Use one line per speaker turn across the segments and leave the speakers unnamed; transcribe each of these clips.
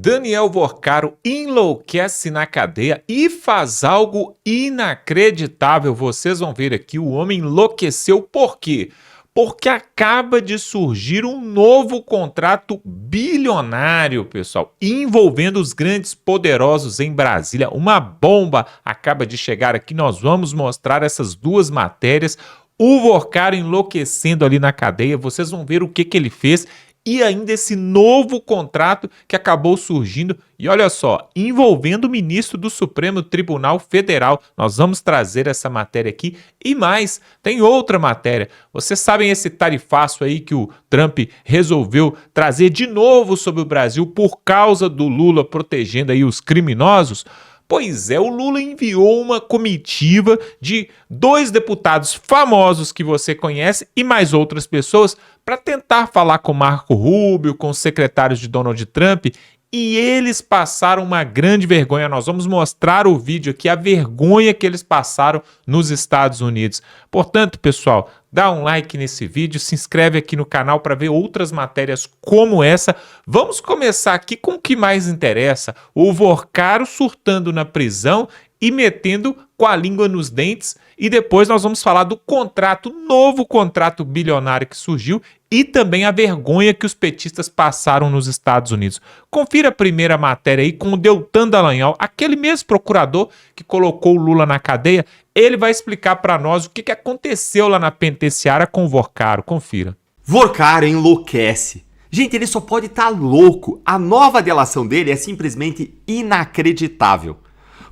Daniel Vorcaro enlouquece na cadeia e faz algo inacreditável. Vocês vão ver aqui, o homem enlouqueceu por quê? Porque acaba de surgir um novo contrato bilionário, pessoal, envolvendo os grandes poderosos em Brasília. Uma bomba acaba de chegar aqui, nós vamos mostrar essas duas matérias. O Vorcaro enlouquecendo ali na cadeia, vocês vão ver o que ele fez. E ainda esse novo contrato que acabou surgindo, e olha só, envolvendo o ministro do Supremo Tribunal Federal. Nós vamos trazer essa matéria aqui e mais, tem outra matéria. Vocês sabem esse tarifaço aí que o Trump resolveu trazer de novo sobre o Brasil por causa do Lula protegendo aí os criminosos? Pois é, o Lula enviou uma comitiva de 2 deputados famosos que você conhece e mais outras pessoas para tentar falar com Marco Rubio, com os secretários de Donald Trump, e eles passaram uma grande vergonha. Nós vamos mostrar o vídeo aqui, a vergonha que eles passaram nos Estados Unidos. Portanto, pessoal, dá um like nesse vídeo, se inscreve aqui no canal para ver outras matérias como essa. Vamos começar aqui com o que mais interessa, o Vorcaro surtando na prisão e metendo com a língua nos dentes, e depois nós vamos falar do contrato, novo contrato bilionário que surgiu e também a vergonha que os petistas passaram nos Estados Unidos. Confira a primeira matéria aí com o Deltan Dallagnol, aquele mesmo procurador que colocou o Lula na cadeia. Ele vai explicar para nós o que aconteceu lá na penitenciária com o Vorcaro. Confira.
Vorcaro enlouquece. Gente, ele só pode estar louco. A nova delação dele é simplesmente inacreditável.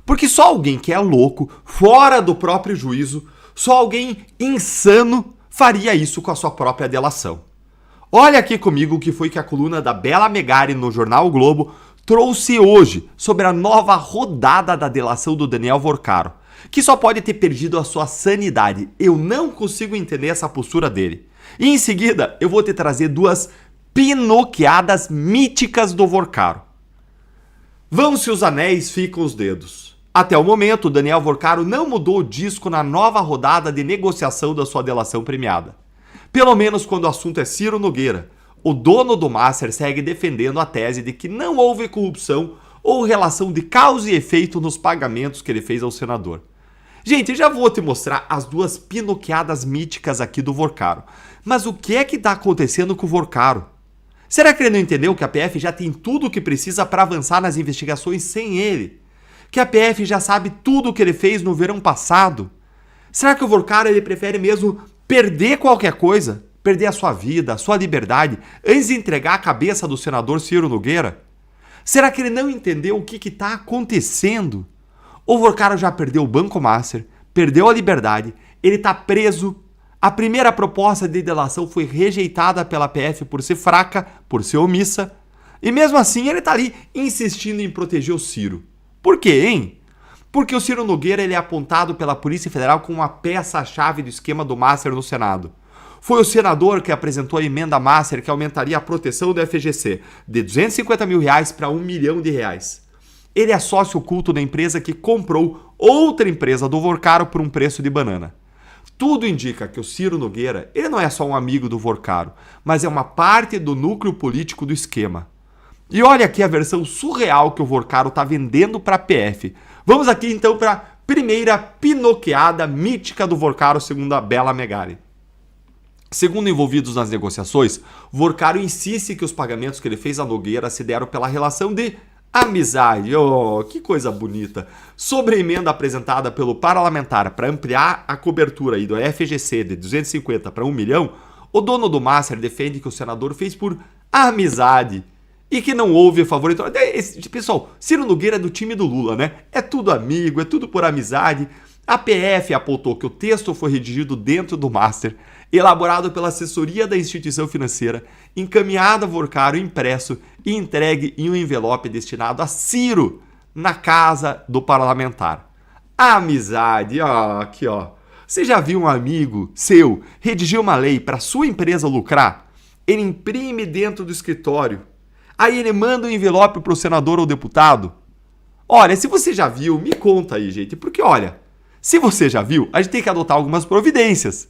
Porque só alguém que é louco, fora do próprio juízo, só alguém insano faria isso com a sua própria delação. Olha aqui comigo o que foi que a coluna da Bela Megali no jornal o Globo trouxe hoje sobre a nova rodada da delação do Daniel Vorcaro, que só pode ter perdido a sua sanidade. Eu não consigo entender essa postura dele. E em seguida eu vou te trazer 2 pinoqueadas míticas do Vorcaro. Vão-se os anéis, ficam os dedos. Até o momento, Daniel Vorcaro não mudou o disco na nova rodada de negociação da sua delação premiada. Pelo menos quando o assunto é Ciro Nogueira. O dono do Master segue defendendo a tese de que não houve corrupção ou relação de causa e efeito nos pagamentos que ele fez ao senador. Gente, já vou te mostrar as 2 pinoqueadas míticas aqui do Vorcaro. Mas o que é que está acontecendo com o Vorcaro? Será que ele não entendeu que a PF já tem tudo o que precisa para avançar nas investigações sem ele? Que a PF já sabe tudo o que ele fez no verão passado? Será que o Vorcaro ele prefere mesmo perder qualquer coisa? Perder a sua vida, a sua liberdade, antes de entregar a cabeça do senador Ciro Nogueira? Será que ele não entendeu o que está acontecendo? O Vorcaro já perdeu o Banco Master, perdeu a liberdade, ele está preso. A primeira proposta de delação foi rejeitada pela PF por ser fraca, por ser omissa. E mesmo assim ele está ali insistindo em proteger o Ciro. Por quê, hein? Porque o Ciro Nogueira ele é apontado pela Polícia Federal como uma peça-chave do esquema do Master no Senado. Foi o senador que apresentou a emenda Master que aumentaria a proteção do FGC de R$250 mil para R$1 milhão. Ele é sócio oculto da empresa que comprou outra empresa do Vorcaro por um preço de banana. Tudo indica que o Ciro Nogueira ele não é só um amigo do Vorcaro, mas é uma parte do núcleo político do esquema. E olha aqui a versão surreal que o Vorcaro está vendendo para a PF. Vamos aqui então para a primeira pinoqueada mítica do Vorcaro segundo a Bela Megali. Segundo envolvidos nas negociações, Vorcaro insiste que os pagamentos que ele fez a Nogueira se deram pela relação de amizade. Oh, que coisa bonita. Sobre a emenda apresentada pelo parlamentar para ampliar a cobertura aí do FGC de 250 para 1 milhão, o dono do Master defende que o senador fez por amizade e que não houve favorito. Pessoal, Ciro Nogueira é do time do Lula, né? É tudo amigo, é tudo por amizade. A PF apontou que o texto foi redigido dentro do Master, elaborado pela assessoria da instituição financeira, encaminhado a Vorcaro, impresso e entregue em um envelope destinado a Ciro, na casa do parlamentar. Amizade, ó, aqui ó. Você já viu um amigo seu redigir uma lei para sua empresa lucrar? Ele imprime dentro do escritório. Aí ele manda um envelope para o senador ou deputado. Olha, se você já viu, me conta aí, gente. Porque olha, se você já viu, a gente tem que adotar algumas providências.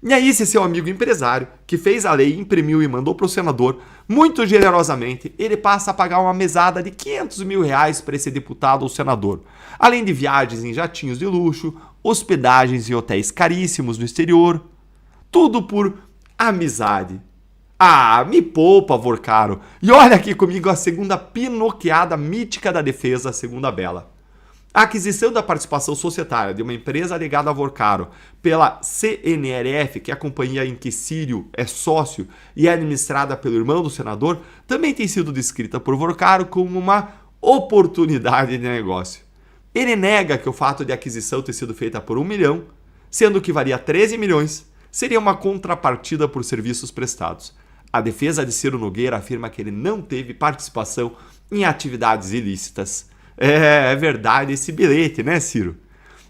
E aí esse seu amigo empresário, que fez a lei, imprimiu e mandou para o senador, muito generosamente, ele passa a pagar uma mesada de R$500 mil para esse deputado ou senador. Além de viagens em jatinhos de luxo, hospedagens em hotéis caríssimos no exterior. Tudo por amizade. Ah, me poupa, Vorcaro. E olha aqui comigo a segunda pinoqueada mítica da defesa, segundo a Bela. A aquisição da participação societária de uma empresa ligada a Vorcaro pela CNRF, que é a companhia em que Círio é sócio e é administrada pelo irmão do senador, também tem sido descrita por Vorcaro como uma oportunidade de negócio. Ele nega que o fato de a aquisição ter sido feita por 1 milhão, sendo que valia 13 milhões, seria uma contrapartida por serviços prestados. A defesa de Ciro Nogueira afirma que ele não teve participação em atividades ilícitas. É verdade esse bilhete, né, Ciro?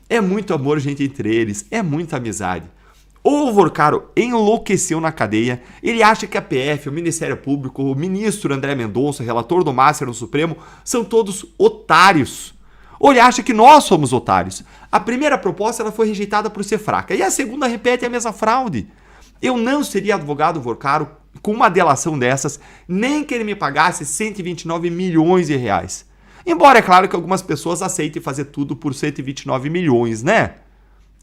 É muito amor, gente, entre eles, é muita amizade. O Vorcaro enlouqueceu na cadeia, ele acha que a PF, o Ministério Público, o ministro André Mendonça, relator do Máster no Supremo, são todos otários. Ou ele acha que nós somos otários. A primeira proposta ela foi rejeitada por ser fraca, e a segunda repete a mesma fraude. Eu não seria advogado Vorcaro com uma delação dessas, nem que ele me pagasse 129 milhões de reais. Embora é claro que algumas pessoas aceitem fazer tudo por 129 milhões, né?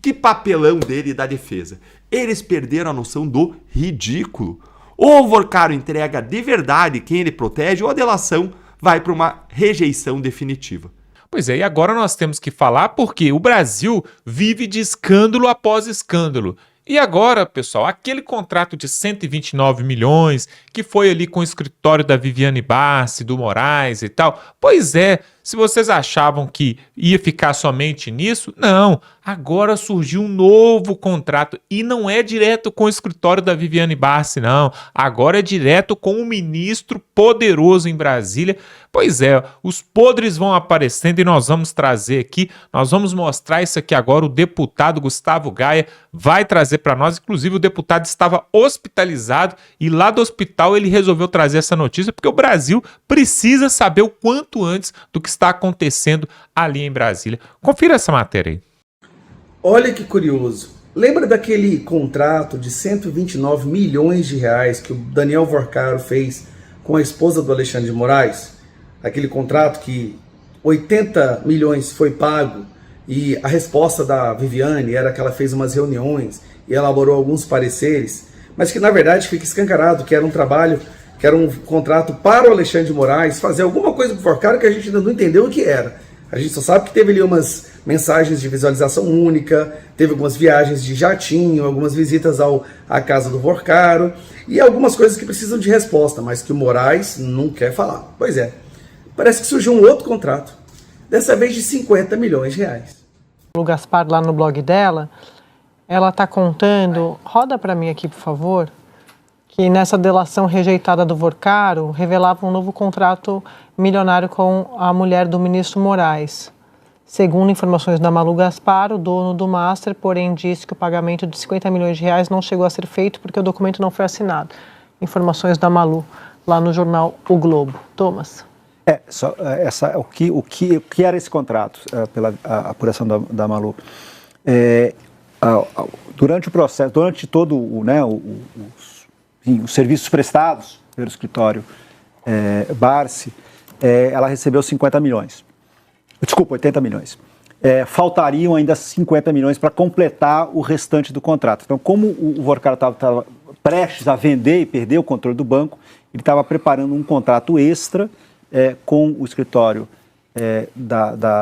Que papelão dele e da defesa. Eles perderam a noção do ridículo. Ou o Vorcaro entrega de verdade quem ele protege, ou a delação vai para uma rejeição definitiva.
Pois é, e agora nós temos que falar porque o Brasil vive de escândalo após escândalo. E agora, pessoal, aquele contrato de 129 milhões que foi ali com o escritório da Viviane Barsi, do Moraes e tal, pois é, se vocês achavam que ia ficar somente nisso, não, agora surgiu um novo contrato e não é direto com o escritório da Viviane Barsi, não, agora é direto com um ministro poderoso em Brasília. Pois é, os podres vão aparecendo e nós vamos trazer aqui, nós vamos mostrar isso aqui agora, o deputado Gustavo Gaia vai trazer para nós, inclusive o deputado estava hospitalizado e lá do hospital ele resolveu trazer essa notícia porque o Brasil precisa saber o quanto antes do que está acontecendo ali em Brasília. Confira essa matéria aí.
Olha que curioso. Lembra daquele contrato de 129 milhões de reais que o Daniel Vorcaro fez com a esposa do Alexandre de Moraes? Aquele contrato que 80 milhões foi pago e a resposta da Viviane era que ela fez umas reuniões e elaborou alguns pareceres, mas que na verdade fica escancarado que era um trabalho, que era um contrato para o Alexandre de Moraes fazer alguma coisa para o Vorcaro que a gente ainda não entendeu o que era. A gente só sabe que teve ali umas mensagens de visualização única, teve algumas viagens de jatinho, algumas visitas à casa do Vorcaro e algumas coisas que precisam de resposta, mas que o Moraes não quer falar. Pois é, parece que surgiu um outro contrato, dessa vez de 50 milhões de reais.
O Gaspar, lá no blog dela, ela está contando, roda para mim aqui, por favor, que nessa delação rejeitada do Vorcaro, revelava um novo contrato milionário com a mulher do ministro Moraes. Segundo informações da Malu Gaspar, o dono do Master, porém, disse que o pagamento de 50 milhões de reais não chegou a ser feito porque o documento não foi assinado. Informações da Malu, lá no jornal O Globo. Thomas.
O que era esse contrato, pela apuração da Malu? Durante o processo, durante todo os serviços prestados pelo escritório Barsi, ela recebeu 50 milhões. Desculpa, 80 milhões. Faltariam ainda 50 milhões para completar o restante do contrato. Então, como o Vorcaro estava prestes a vender e perder o controle do banco, ele estava preparando um contrato extra com o escritório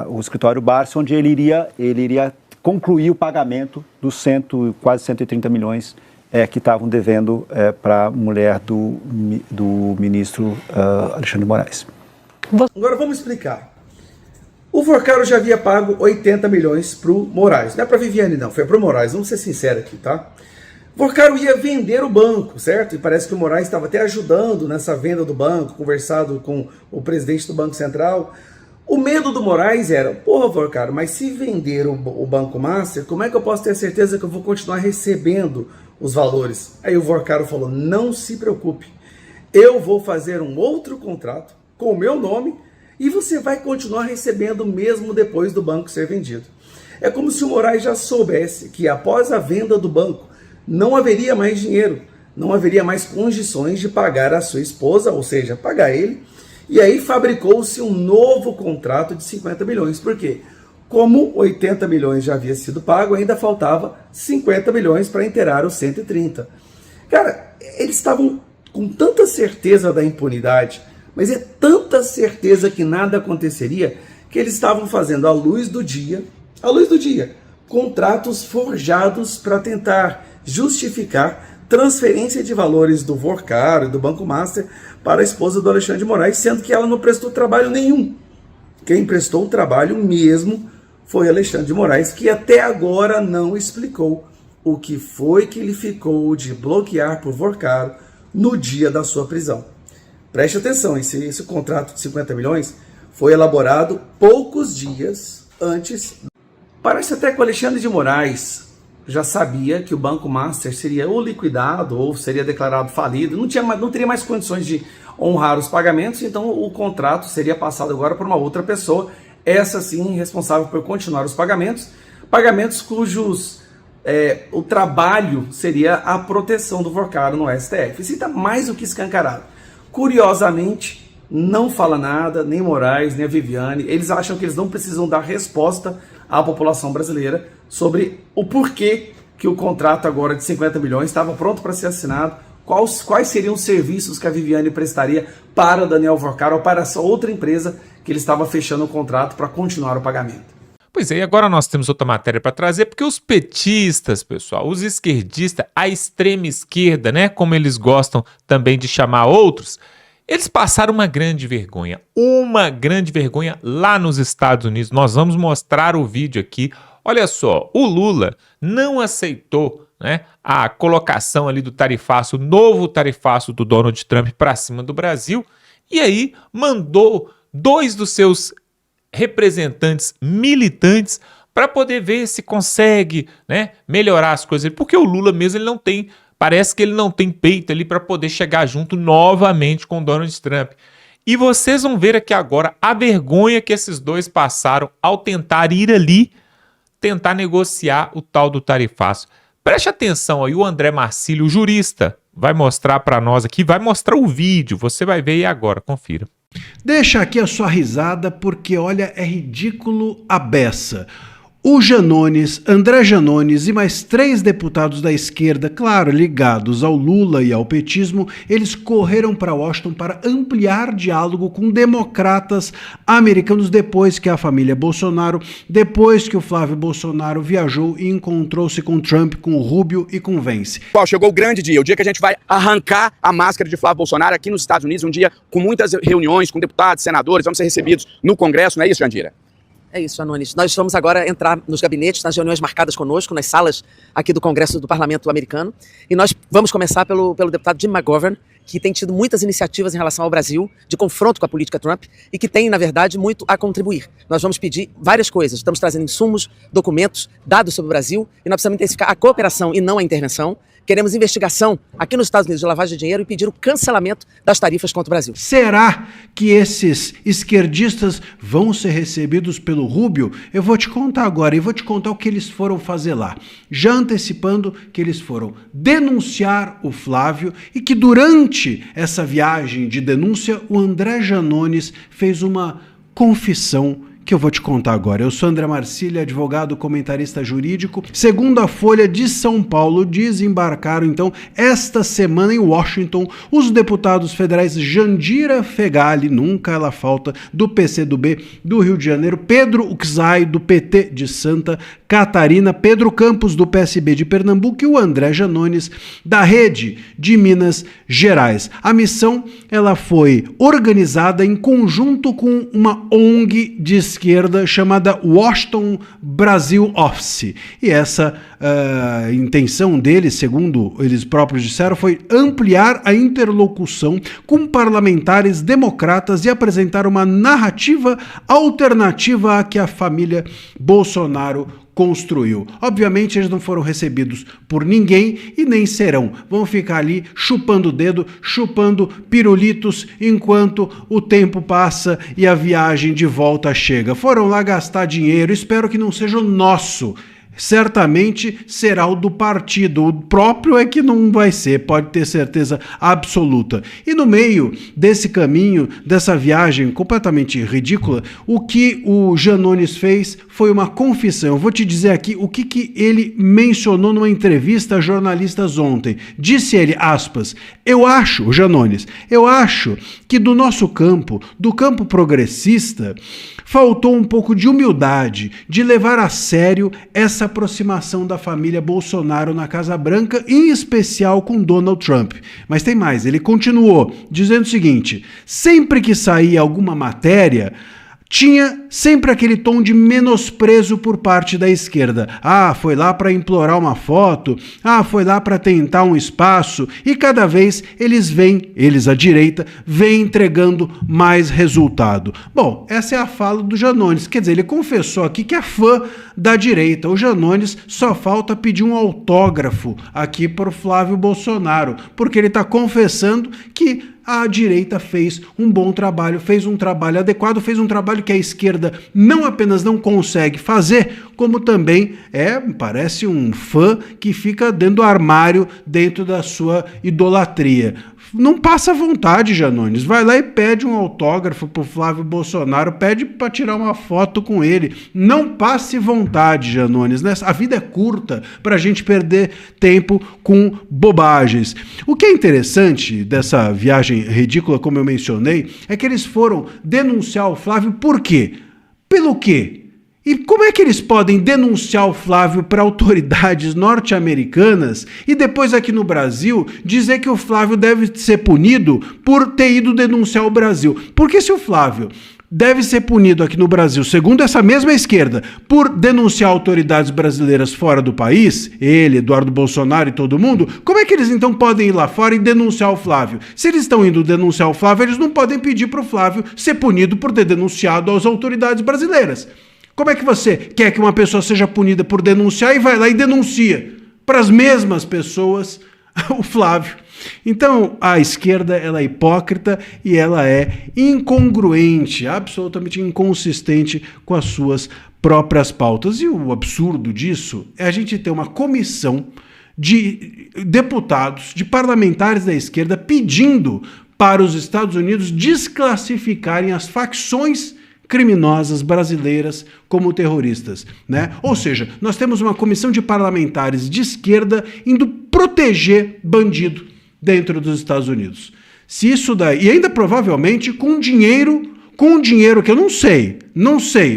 o escritório Barsi, onde ele iria concluir o pagamento dos quase 130 milhões que estavam devendo para a mulher do ministro Alexandre de Moraes.
Agora vamos explicar. O Vorcaro já havia pago 80 milhões para o Moraes. Não é para a Viviane, não, foi para o Moraes. Vamos ser sinceros aqui, tá? Vorcaro ia vender o banco, certo? E parece que o Moraes estava até ajudando nessa venda do banco, conversado com o presidente do Banco Central. O medo do Moraes era, porra, Vorcaro, mas se vender o Banco Master, como é que eu posso ter certeza que eu vou continuar recebendo os valores? Aí o Vorcaro falou, não se preocupe, eu vou fazer um outro contrato com o meu nome e você vai continuar recebendo mesmo depois do banco ser vendido. É como se o Moraes já soubesse que após a venda do banco, não haveria mais dinheiro, não haveria mais condições de pagar a sua esposa, ou seja, pagar ele. E aí fabricou-se um novo contrato de 50 milhões. Por quê? Como 80 milhões já havia sido pago, ainda faltava 50 milhões para inteirar os 130. Cara, eles estavam com tanta certeza da impunidade, mas é tanta certeza que nada aconteceria, que eles estavam fazendo à luz do dia, contratos forjados para tentar justificar transferência de valores do Vorcaro e do Banco Master para a esposa do Alexandre de Moraes, sendo que ela não prestou trabalho nenhum. Quem prestou o trabalho mesmo foi Alexandre de Moraes, que até agora não explicou o que foi que ele ficou de bloquear por Vorcaro no dia da sua prisão. Preste atenção, esse contrato de 50 milhões foi elaborado poucos dias antes. Parece até que o Alexandre de Moraes já sabia que o Banco Master seria ou liquidado ou seria declarado falido, não teria mais condições de honrar os pagamentos, então o contrato seria passado agora por uma outra pessoa, essa sim responsável por continuar os pagamentos cujos o trabalho seria a proteção do Vorcaro no STF. Isso está mais do que escancarado. Curiosamente, não fala nada, nem Moraes, nem a Viviane, eles acham que eles não precisam dar resposta à população brasileira sobre o porquê que o contrato agora de 50 milhões estava pronto para ser assinado, quais seriam os serviços que a Viviane prestaria para o Daniel Vorcaro ou para essa outra empresa que ele estava fechando o contrato para continuar o pagamento.
Pois é, e agora nós temos outra matéria para trazer, porque os petistas, pessoal, os esquerdistas, a extrema esquerda, né, como eles gostam também de chamar outros, eles passaram uma grande vergonha lá nos Estados Unidos. Nós vamos mostrar o vídeo aqui. Olha só, o Lula não aceitou, né, a colocação ali do tarifaço, o novo tarifaço do Donald Trump para cima do Brasil, e aí mandou 2 dos seus representantes militantes para poder ver se consegue, né, melhorar as coisas, porque o Lula mesmo ele não tem, parece que ele não tem peito ali para poder chegar junto novamente com o Donald Trump. E vocês vão ver aqui agora a vergonha que esses dois passaram ao tentar ir ali, tentar negociar o tal do tarifaço. Preste atenção aí, o André Marcílio, o jurista, vai mostrar para nós aqui, vai mostrar o vídeo, você vai ver aí agora, confira.
Deixa aqui a sua risada, porque olha, é ridículo a beça. O Janones, André Janones e mais 3 deputados da esquerda, claro, ligados ao Lula e ao petismo, eles correram para Washington para ampliar diálogo com democratas americanos depois que a família Bolsonaro, depois que o Flávio Bolsonaro viajou e encontrou-se com Trump, com o Rubio e com Vance.
Chegou o grande dia, o dia que a gente vai arrancar a máscara de Flávio Bolsonaro aqui nos Estados Unidos, um dia com muitas reuniões com deputados, senadores, vamos ser recebidos no Congresso, não é isso, Jandira?
É isso, Janones. Nós vamos agora entrar nos gabinetes, nas reuniões marcadas conosco, nas salas aqui do Congresso do Parlamento americano. E nós vamos começar pelo deputado Jim McGovern, que tem tido muitas iniciativas em relação ao Brasil, de confronto com a política Trump, e que tem, na verdade, muito a contribuir. Nós vamos pedir várias coisas. Estamos trazendo insumos, documentos, dados sobre o Brasil, e nós precisamos intensificar a cooperação e não a intervenção. Queremos investigação aqui nos Estados Unidos de lavagem de dinheiro e pedir o cancelamento das tarifas contra o Brasil.
Será que esses esquerdistas vão ser recebidos pelo Rubio? Eu vou te contar agora e vou te contar o que eles foram fazer lá. Já antecipando que eles foram denunciar o Flávio e que durante essa viagem de denúncia o André Janones fez uma confissão que eu vou te contar agora. Eu sou André Marcílio, advogado, comentarista jurídico. Segundo a Folha de São Paulo, desembarcaram então esta semana em Washington os deputados federais Jandira Fegali, nunca ela falta, do PCdoB do Rio de Janeiro, Pedro Uczai, do PT de Santa Catarina, Pedro Campos, do PSB de Pernambuco, e o André Janones, da Rede de Minas Gerais. A missão ela foi organizada em conjunto com uma ONG de esquerda chamada Washington Brasil Office. E essa intenção deles, segundo eles próprios disseram, foi ampliar a interlocução com parlamentares democratas e apresentar uma narrativa alternativa à que a família Bolsonaro construiu. Obviamente eles não foram recebidos por ninguém e nem serão. Vão ficar ali chupando o dedo, chupando pirulitos enquanto o tempo passa e a viagem de volta chega. Foram lá gastar dinheiro, espero que não seja o nosso. certamente será o do partido. O próprio é que não vai ser, pode ter certeza absoluta. E no meio desse caminho, dessa viagem completamente ridícula, o que o Janones fez foi uma confissão. Eu vou te dizer aqui o que ele mencionou numa entrevista a jornalistas ontem. Disse ele, aspas, eu acho, Janones, eu acho que do nosso campo, do campo progressista, faltou um pouco de humildade, de levar a sério essa aproximação da família Bolsonaro na Casa Branca, em especial com Donald Trump. Mas tem mais, ele continuou dizendo o seguinte, sempre que saía alguma matéria, tinha sempre aquele tom de menosprezo por parte da esquerda. Ah, foi lá para implorar uma foto, ah, foi lá para tentar um espaço, e cada vez eles à direita, vêm entregando mais resultado. Bom, essa é a fala do Janones, quer dizer, ele confessou aqui que é fã da direita. O Janones só falta pedir um autógrafo aqui para o Flávio Bolsonaro, porque ele está confessando que a direita fez um bom trabalho, fez um trabalho adequado, fez um trabalho que a esquerda não apenas não consegue fazer, como também parece um fã que fica dentro do armário, dentro da sua idolatria. Não passa vontade, Janones. Vai lá e pede um autógrafo pro Flávio Bolsonaro, pede para tirar uma foto com ele. Não passe vontade, Janones. Né? A vida é curta para a gente perder tempo com bobagens. O que é interessante dessa viagem ridícula, como eu mencionei, é que eles foram denunciar o Flávio por quê? Pelo quê? E como é que eles podem denunciar o Flávio para autoridades norte-americanas e depois aqui no Brasil dizer que o Flávio deve ser punido por ter ido denunciar o Brasil? Porque se o Flávio deve ser punido aqui no Brasil, segundo essa mesma esquerda, por denunciar autoridades brasileiras fora do país, ele, Eduardo Bolsonaro e todo mundo, como é que eles então podem ir lá fora e denunciar o Flávio? Se eles estão indo denunciar o Flávio, eles não podem pedir para o Flávio ser punido por ter denunciado as autoridades brasileiras. Como é que você quer que uma pessoa seja punida por denunciar e vai lá e denuncia para as mesmas pessoas o Flávio? Então, a esquerda ela é hipócrita e ela é incongruente, absolutamente inconsistente com as suas próprias pautas. E o absurdo disso é a gente ter uma comissão de deputados, de parlamentares da esquerda pedindo para os Estados Unidos desclassificarem as facções criminosas brasileiras como terroristas, né? Ou seja, nós temos uma comissão de parlamentares de esquerda indo proteger bandido dentro dos Estados Unidos. Se isso daí, e ainda provavelmente com dinheiro que eu não sei,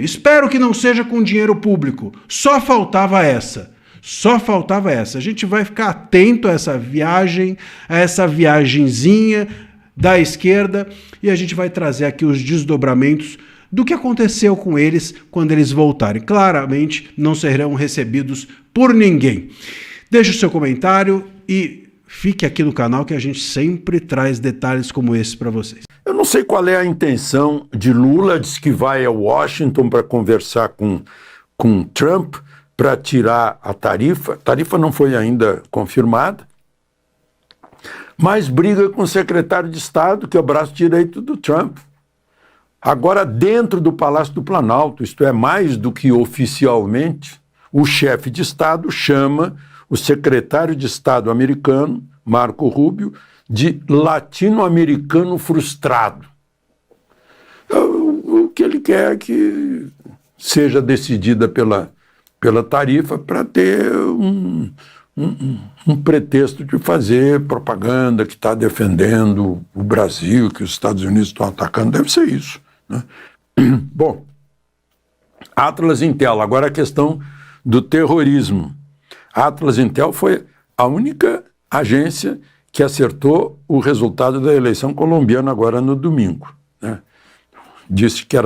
espero que não seja com dinheiro público, só faltava essa. A gente vai ficar atento a essa viagem, a essa viagenzinha da esquerda, e a gente vai trazer aqui os desdobramentos do que aconteceu com eles quando eles voltarem. Claramente não serão recebidos por ninguém. Deixe o seu comentário e fique aqui no canal que a gente sempre traz detalhes como esse para vocês.
Eu não sei qual é a intenção de Lula, diz que vai a Washington para conversar com Trump para tirar a tarifa. A tarifa não foi ainda confirmada, mas briga com o secretário de Estado, que é o braço direito do Trump. Agora, dentro do Palácio do Planalto, isto é, mais do que oficialmente, o chefe de Estado chama o secretário de Estado americano, Marco Rubio, de latino-americano frustrado. O que ele quer é que seja decidida pela tarifa para ter um pretexto de fazer propaganda que está defendendo o Brasil, que os Estados Unidos estão atacando. Deve ser isso, né? Bom, Atlas Intel, agora a questão do terrorismo. A Atlas Intel foi a única agência que acertou o resultado da eleição colombiana agora no domingo, né? Disse que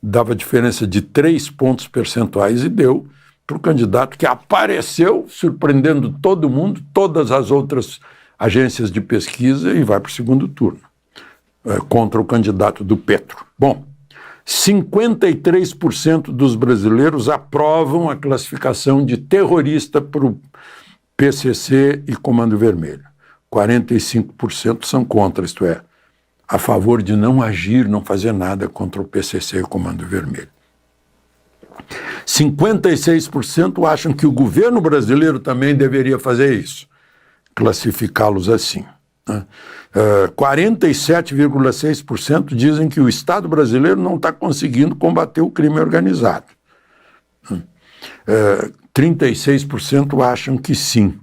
dava diferença de 3 pontos percentuais e deu para o candidato que apareceu, surpreendendo todo mundo, todas as outras agências de pesquisa, e vai para o segundo turno, contra o candidato do Petro. Bom, 53% dos brasileiros aprovam a classificação de terrorista para o PCC e Comando Vermelho. 45% são contra, isto é, a favor de não agir, não fazer nada contra o PCC e Comando Vermelho. 56% acham que o governo brasileiro também deveria fazer isso, classificá-los assim. 47,6% dizem que o Estado brasileiro não está conseguindo combater o crime organizado. 36% acham que sim.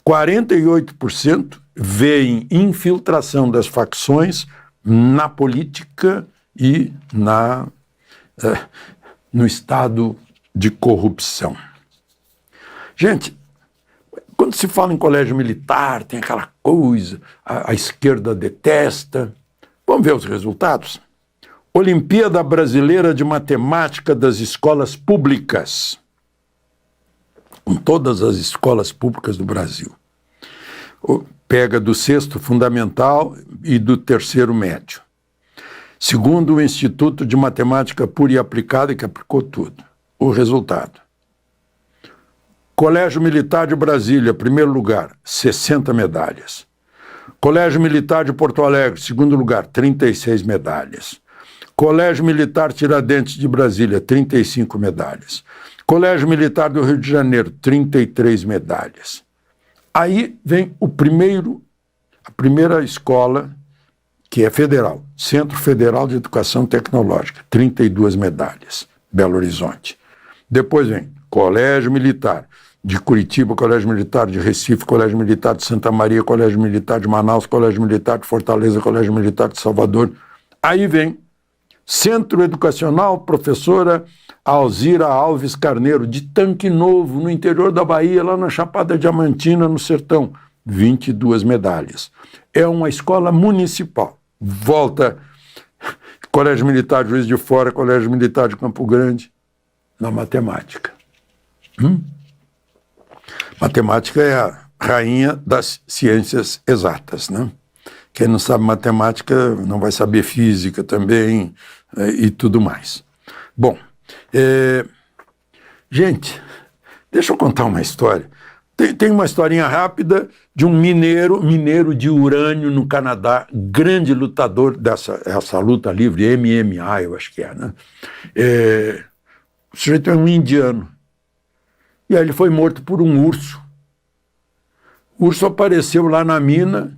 48% veem infiltração das facções na política e no estado de corrupção. Gente, quando se fala em colégio militar, tem aquela coisa, a esquerda detesta. Vamos ver os resultados? Olimpíada Brasileira de Matemática das Escolas Públicas. Com todas as escolas públicas do Brasil. Pega do 6º fundamental e do 3º médio. Segundo o Instituto de Matemática Pura e Aplicada, que aplicou tudo. O resultado. Colégio Militar de Brasília, primeiro lugar, 60 medalhas. Colégio Militar de Porto Alegre, segundo lugar, 36 medalhas. Colégio Militar Tiradentes de Brasília, 35 medalhas. Colégio Militar do Rio de Janeiro, 33 medalhas. Aí vem a primeira escola, que é federal, Centro Federal de Educação Tecnológica, 32 medalhas, Belo Horizonte. Depois vem Colégio Militar de Curitiba, Colégio Militar de Recife, Colégio Militar de Santa Maria, Colégio Militar de Manaus, Colégio Militar de Fortaleza, Colégio Militar de Salvador. Aí vem Centro Educacional Professora Alzira Alves Carneiro, de Tanque Novo, no interior da Bahia, lá na Chapada Diamantina, no Sertão, 22 medalhas. É uma escola municipal. Volta Colégio Militar de Juiz de Fora, Colégio Militar de Campo Grande, na matemática. Matemática é a rainha das ciências exatas, né? Quem não sabe matemática não vai saber física também e tudo mais. Bom, gente, deixa eu contar uma história. Tem uma historinha rápida de um mineiro de urânio no Canadá, grande lutador dessa luta livre, MMA, eu acho que é, né? O sujeito é um indiano. E aí ele foi morto por um urso. O urso apareceu lá na mina,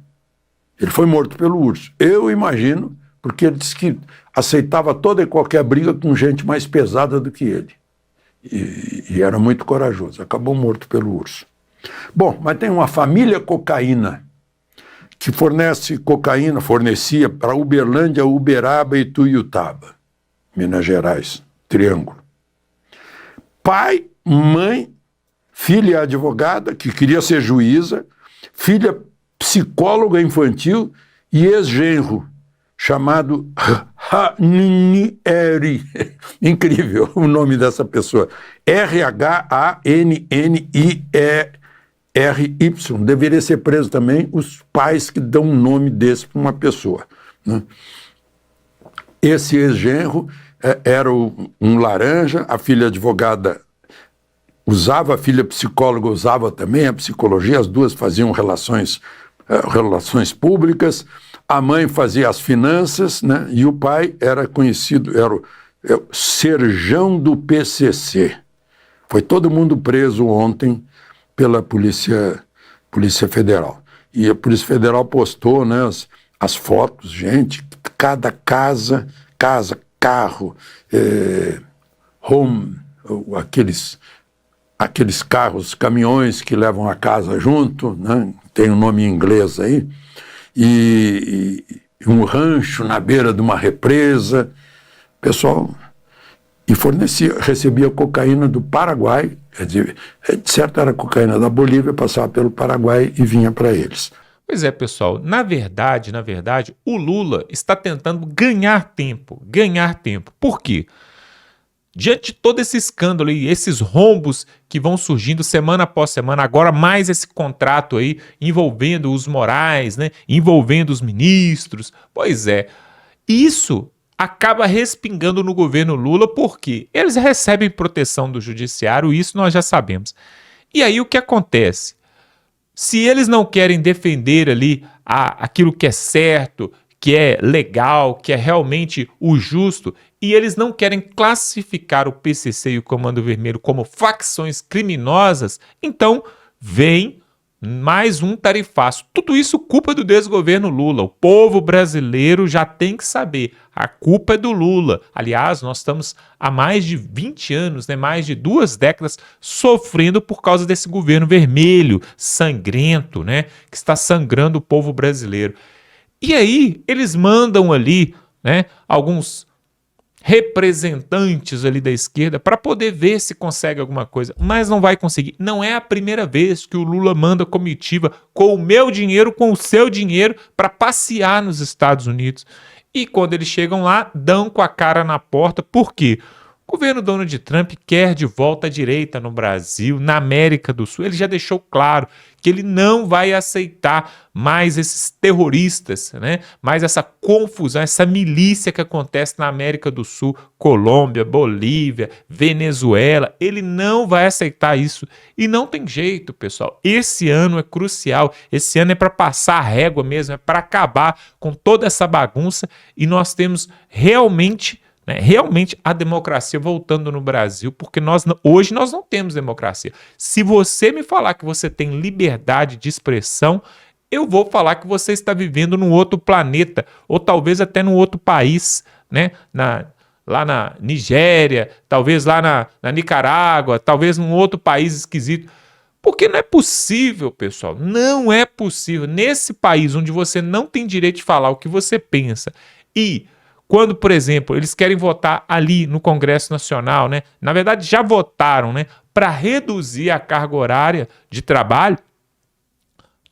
ele foi morto pelo urso. Eu imagino, porque ele disse que aceitava toda e qualquer briga com gente mais pesada do que ele. E era muito corajoso. Acabou morto pelo urso. Bom, mas tem uma família cocaína que fornecia para Uberlândia, Uberaba e Tuiutaba, Minas Gerais, Triângulo. Pai, mãe, filha advogada, que queria ser juíza, filha psicóloga infantil e ex-genro, chamado Ranieri. Incrível o nome dessa pessoa. R-H-A-N-N-I-E-R-Y. Deveria ser preso também os pais que dão um nome desse para uma pessoa, né? Esse ex-genro era um laranja, a filha advogada usava, a filha psicóloga usava também a psicologia, as duas faziam relações públicas, a mãe fazia as finanças, né? E o pai era conhecido, era o Serjão do PCC. Foi todo mundo preso ontem pela Polícia Federal. E a Polícia Federal postou, né, as fotos, gente, cada casa, carro, home, aqueles carros, caminhões que levam a casa junto, né, tem um nome em inglês aí, e um rancho na beira de uma represa, pessoal, e recebia cocaína do Paraguai, quer dizer, de certo era cocaína da Bolívia, passava pelo Paraguai e vinha para eles.
Pois é, pessoal, na verdade, o Lula está tentando ganhar tempo. Por quê? Diante de todo esse escândalo e esses rombos que vão surgindo semana após semana, agora mais esse contrato aí envolvendo os Moraes, né, envolvendo os ministros, pois é, isso acaba respingando no governo Lula porque eles recebem proteção do judiciário, isso nós já sabemos. E aí o que acontece? Se eles não querem defender ali aquilo que é certo, que é legal, que é realmente o justo, e eles não querem classificar o PCC e o Comando Vermelho como facções criminosas, então vem mais um tarifaço. Tudo isso culpa do desgoverno Lula. O povo brasileiro já tem que saber. A culpa é do Lula. Aliás, nós estamos há mais de 20 anos, né, mais de 2 décadas, sofrendo por causa desse governo vermelho, sangrento, né, que está sangrando o povo brasileiro. E aí, eles mandam ali, né, alguns representantes ali da esquerda para poder ver se consegue alguma coisa, mas não vai conseguir. Não é a primeira vez que o Lula manda comitiva com o meu dinheiro, com o seu dinheiro, para passear nos Estados Unidos. E quando eles chegam lá, dão com a cara na porta. Por quê? O governo Donald Trump quer de volta a direita no Brasil, na América do Sul. Ele já deixou claro que ele não vai aceitar mais esses terroristas, né? Mais essa confusão, essa milícia que acontece na América do Sul, Colômbia, Bolívia, Venezuela. Ele não vai aceitar isso. E não tem jeito, pessoal. Esse ano é crucial. Esse ano é para passar a régua mesmo, é para acabar com toda essa bagunça. E nós temos realmente a democracia voltando no Brasil, porque hoje nós não temos democracia. Se você me falar que você tem liberdade de expressão, eu vou falar que você está vivendo num outro planeta, ou talvez até num outro país, né? Lá na Nigéria, talvez lá na Nicarágua, talvez num outro país esquisito. Porque não é possível, pessoal, não é possível. Nesse país onde você não tem direito de falar o que você pensa e quando, por exemplo, eles querem votar ali no Congresso Nacional, né? Na verdade, já votaram, né? Para reduzir a carga horária de trabalho.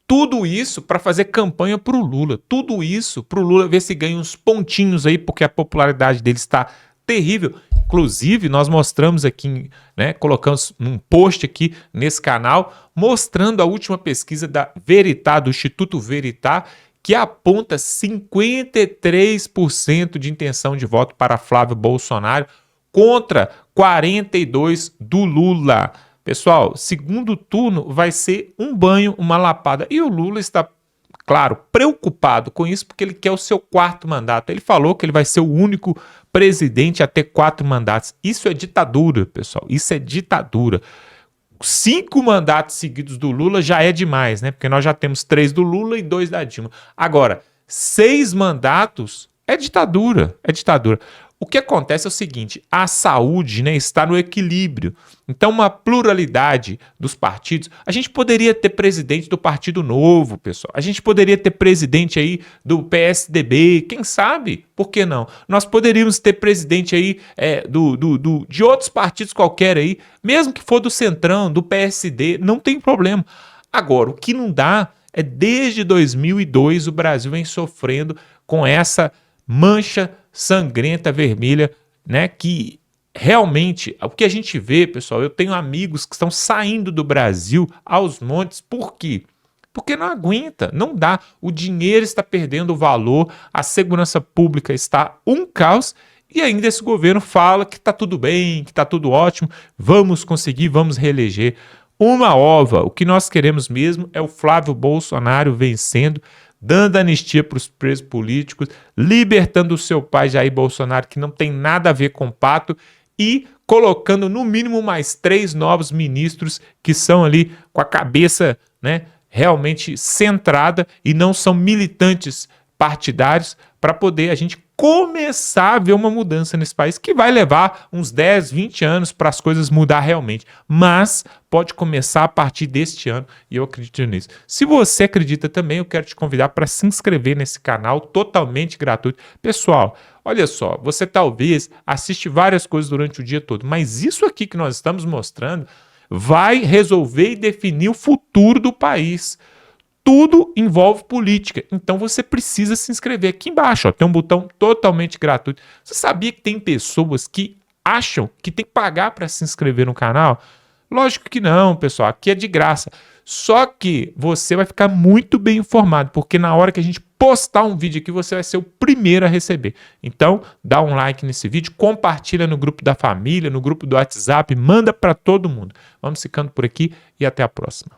Tudo isso para fazer campanha para o Lula. Tudo isso para o Lula ver se ganha uns pontinhos aí, porque a popularidade dele está terrível. Inclusive, nós mostramos aqui, né? Colocamos um post aqui nesse canal, mostrando a última pesquisa da Veritá, do Instituto Veritá, que aponta 53% de intenção de voto para Flávio Bolsonaro contra 42% do Lula. Pessoal, segundo turno vai ser um banho, uma lapada. E o Lula está, claro, preocupado com isso porque ele quer o seu 4º mandato. Ele falou que ele vai ser o único presidente a ter 4 mandatos. Isso é ditadura, pessoal. Isso é ditadura. 5 mandatos seguidos do Lula já é demais, né? Porque nós já temos 3 do Lula e 2 da Dilma. Agora, 6 mandatos é ditadura, é ditadura. O que acontece é o seguinte, a saúde, né, está no equilíbrio. Então, uma pluralidade dos partidos. A gente poderia ter presidente do Partido Novo, pessoal. A gente poderia ter presidente aí do PSDB, quem sabe? Por que não? Nós poderíamos ter presidente aí de outros partidos qualquer aí, mesmo que for do Centrão, do PSD, não tem problema. Agora, o que não dá é desde 2002 o Brasil vem sofrendo com essa mancha sangrenta vermelha, né, que realmente, o que a gente vê, pessoal, eu tenho amigos que estão saindo do Brasil aos montes, por quê? Porque não aguenta, não dá, o dinheiro está perdendo o valor, a segurança pública está um caos, e ainda esse governo fala que está tudo bem, que está tudo ótimo, vamos conseguir, vamos reeleger uma ova. O que nós queremos mesmo é o Flávio Bolsonaro vencendo, dando anistia para os presos políticos, libertando o seu pai Jair Bolsonaro, que não tem nada a ver com o pacto, e colocando no mínimo mais 3 novos ministros que são ali com a cabeça, né, realmente centrada e não são militantes partidários, para poder a gente começar a ver uma mudança nesse país, que vai levar uns 10, 20 anos para as coisas mudar realmente, mas pode começar a partir deste ano e eu acredito nisso. Se você acredita também, eu quero te convidar para se inscrever nesse canal totalmente gratuito. Pessoal, olha só, você talvez assiste várias coisas durante o dia todo, mas isso aqui que nós estamos mostrando vai resolver e definir o futuro do país. Tudo envolve política, então você precisa se inscrever. Aqui embaixo ó, tem um botão totalmente gratuito. Você sabia que tem pessoas que acham que tem que pagar para se inscrever no canal? Lógico que não, pessoal, aqui é de graça. Só que você vai ficar muito bem informado, porque na hora que a gente postar um vídeo aqui, você vai ser o primeiro a receber. Então, dá um like nesse vídeo, compartilha no grupo da família, no grupo do WhatsApp, manda para todo mundo. Vamos ficando por aqui e até a próxima.